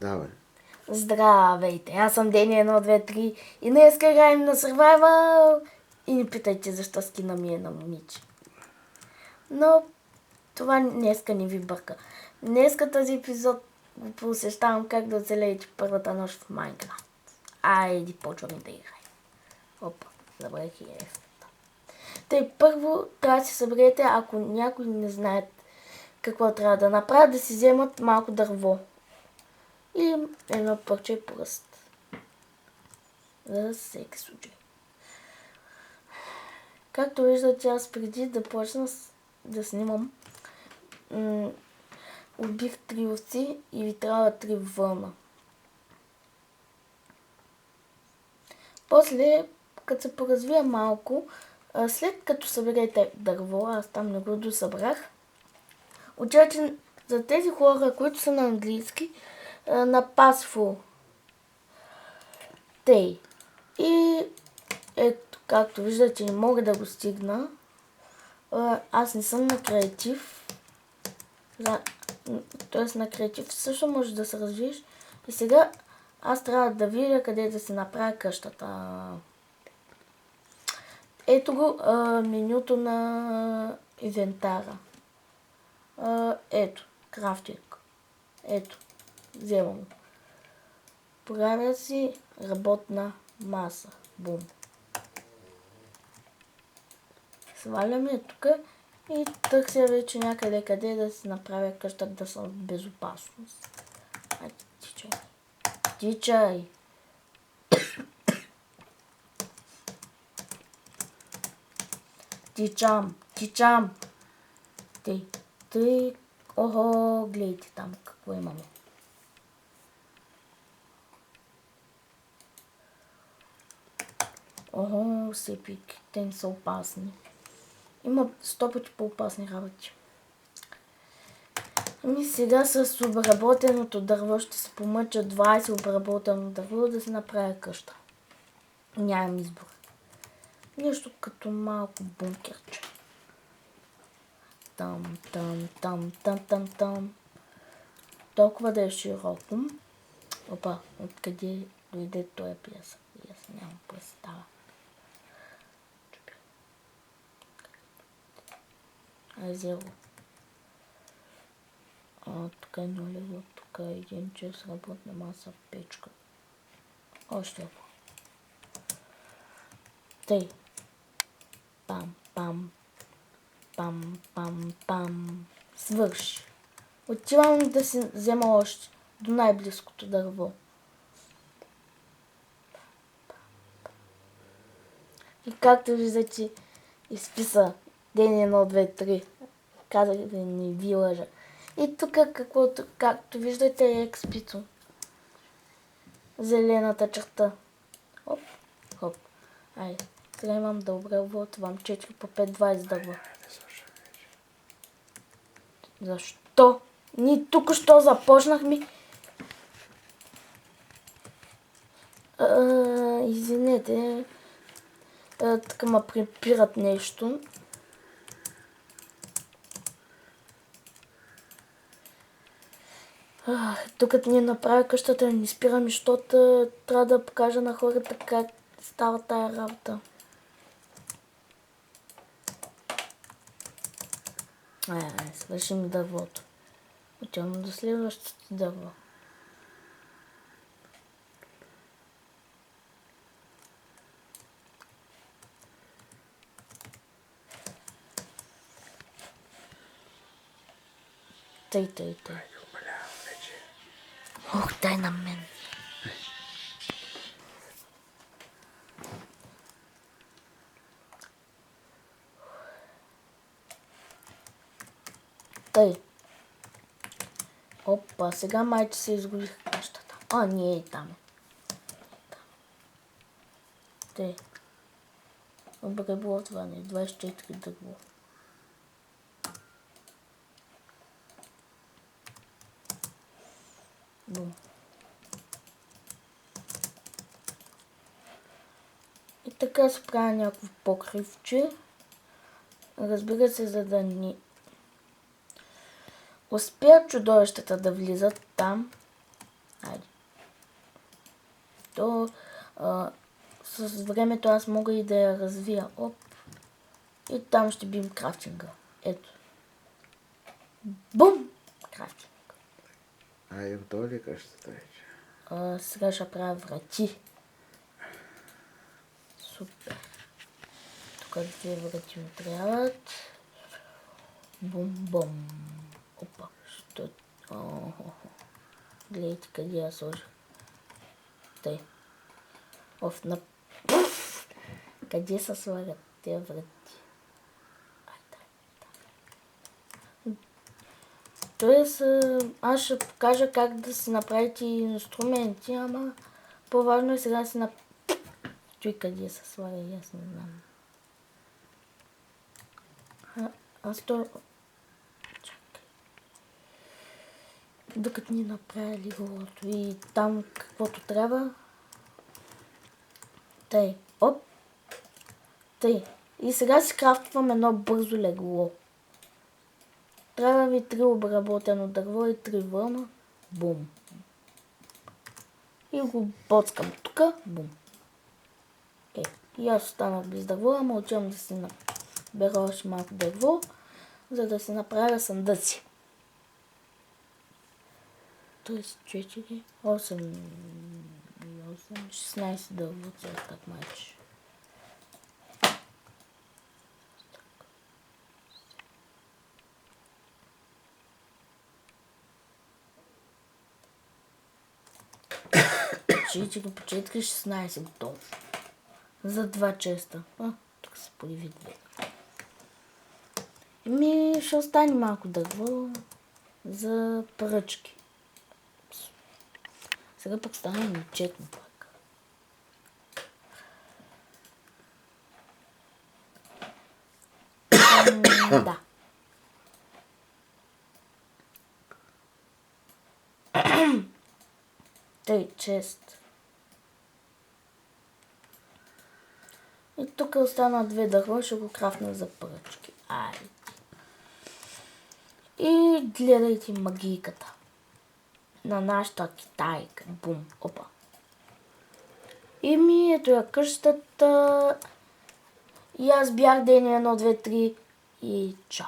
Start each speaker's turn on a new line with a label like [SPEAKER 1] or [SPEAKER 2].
[SPEAKER 1] Давай.
[SPEAKER 2] Здравейте, аз съм Дени 1, 2, 3 и днес играем на Survival. И не питайте защо скина ми е на момиче. Но това днеска не ви бърка. Днеска този епизод го посещавам как да оцелеете първата нощ в Майнкрафт. Айде, почваме да играем. Опа, забравих и ефекта. Тъй първо трябва да си съберете, ако някой не знаят какво трябва да направят, да си вземат малко дърво. И едно парче пръст. За всеки случай. Както виждате, аз преди да почна да снимам, убих 3 овци и ви трябва 3 вълна. После, като се поразвия малко, след като съберете дърво, аз там не го досъбрах, отивате за тези хора, които са на английски, на Passful. Тей. И ето, както виждате, не мога да го стигна. Аз не съм на креатив. Тоест на креатив също можеш да се развиеш. И сега аз трябва да видя къде да си направя къщата. Ето го менюто на инвентара. Ето, крафтинг. Ето, вземам. Правя си работна маса. Бум. Сваляме тук и търся вече някъде къде да си направя къща да съм в безопасност. Айде, тичай. Тичай. Тичам. Тъй. Охо, гледайте там какво имаме. Охо, сепик, те не са опасни. Има 100 пъти по-опасни работи. Ами сега с обработеното дърво ще се помъча 20 обработено дърво да се направя къща. Нямам избор. Нещо като малко бункерче. Там. Толкова да е широко. Опа, откъде дойде този пясък? Аз нямам представа. Взел. Тук е нулево, тук е един час работна маса, печка. Още едно. Тъй. Пам. Свърши. Отивам да си взема още до най-близкото дърво. И както виждате, изписа Дени 1, 2, 3. Казах да не ви лъжа. И тук, както виждате, е експито. Зелената черта. Хоп. Айде. Сега имам да обработвам 4 по 5, 20 дърва. Защо? Ние тук що започнахме. Извинете. Така ме препират нещо. Тук не направя къщата, не спирам, защото трябва да покажа на хората как става тая работа. Свършим дървото. Отивам до следващото дърво. Тъй. Ох, дай на мен. Тъй. Опа, сега майче се изгубих къщата. Не е там. Тъй. Обработване, 24 дърво. Бум. И така се правя някакво покривче. Разбира се, за да ни успеят чудовищата да влизат там. То с времето аз мога и да я развия. Оп. И там ще бим крафтинга. Ето. Бум! Крафтинг.
[SPEAKER 1] И готова ли къщата вече?
[SPEAKER 2] Сега ще правя врати. Супер. Тук две врати ми трябват. Бум-бум. Опа. Що? Гледайте къде я сложих. Тъй. На... Къде се слагат тези врати? Тоест, аз ще покажа как да си направите инструменти, ама по-важно е сега да си Той къде се слага, аз не знам. Аз то... Чакай. Докато ни направили голото и там каквото трябва. Тъй. Оп. Тъй. И сега си крафтвам едно бързо легло. Трябва ви 3 обработено дърво и 3 вълна. Бум. И го боцкам тук. Бум. И аз останах без дърво, ама отивам да си набера още малко дърво, за да си направя съндъци. Тоест 4, 8, 16 дърво, так майче. Чичи по 4, 16 готово. За 2 честа. Тук се появи 2. Ще остане малко дърво за пръчки. Сега пък стане нечетно пак. Да. Тъй, чест. И тук остана 2 дърва, ще го крафна за пръчки. Айде. И гледайте магийката на нашата китайка. Бум. Опа. И ето я къщата. И аз бях ден 1, 2, 3 и чао.